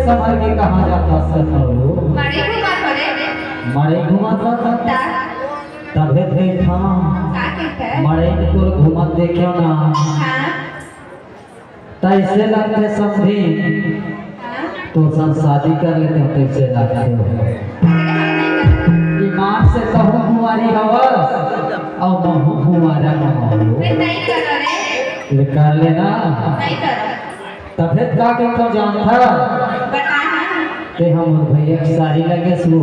संभल के कहाँ जाता सखो मरे घुमा थोड़े मरे घुमाता था तबे देखा का कहता है मरे तोर घुमत देखियो ना हां तैसे लगते समझी हां तो सन शादी कर लेते हो तैसे लगते हो ईमान से कहूँ कुंवारी हवस और महू कुंवारा महू मैं नहीं करो रे कर लेना नहीं करो तबे का के तो जानता बता ना ते हम भैया की साड़ी लगे सो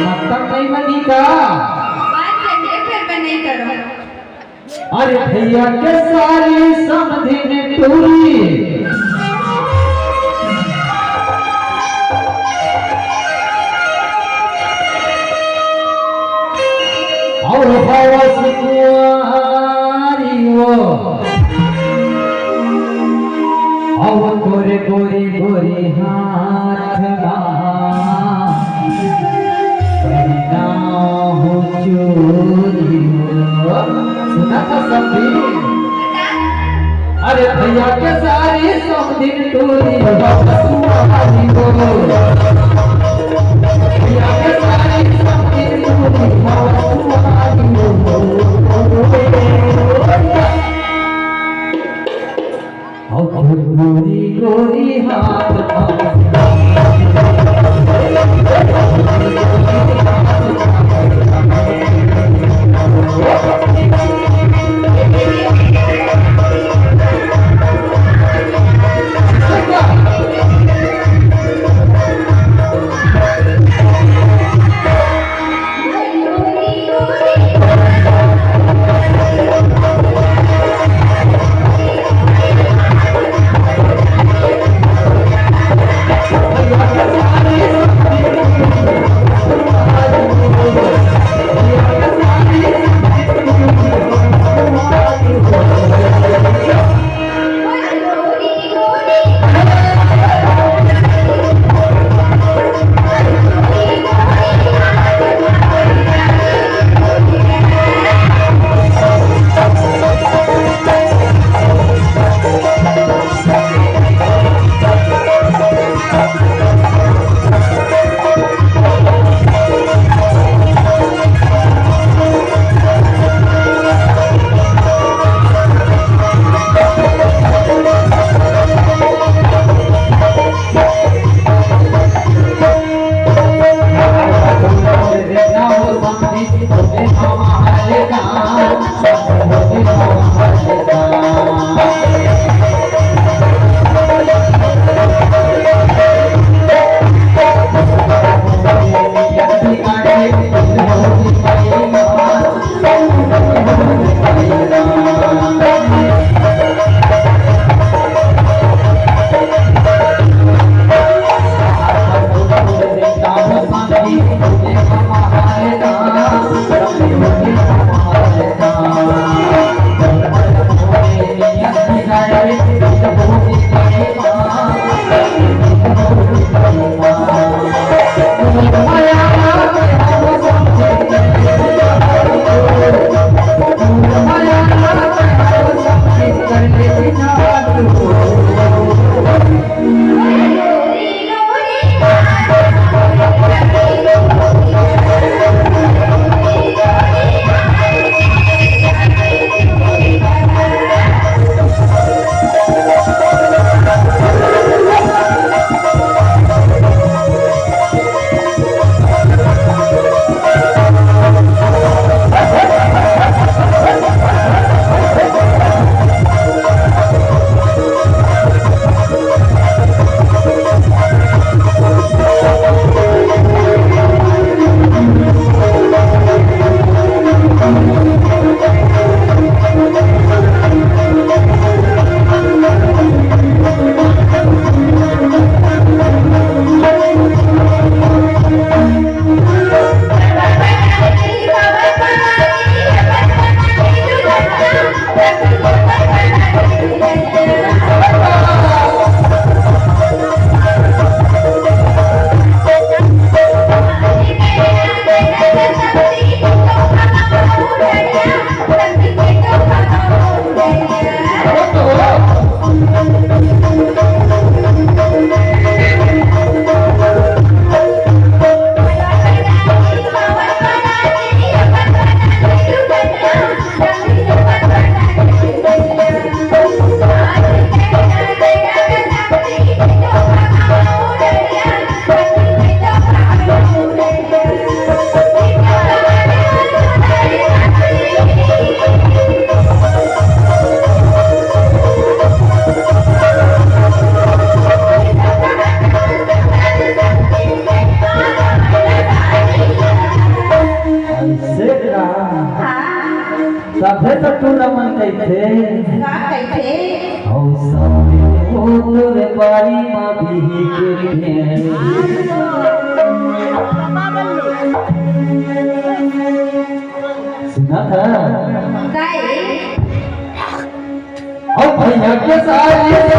मतलब नहीं बनी का बात करके फिर मैं नहीं करो अरे भैया के साड़ी समझी ने टूरी और हवस कुंवारी वो और गोरे गोरी गोरी हाथ ना हो चोरी हो सुना था समझी अरे भैया के सारी सब दिन टूरी कुंवारी हो भैया के सारी सब दिन टूरी कुंवारी हो गोरी गोरी हाथ सामने हो तोरे बारी माँ भी के सुना था काय अब भैया के सारे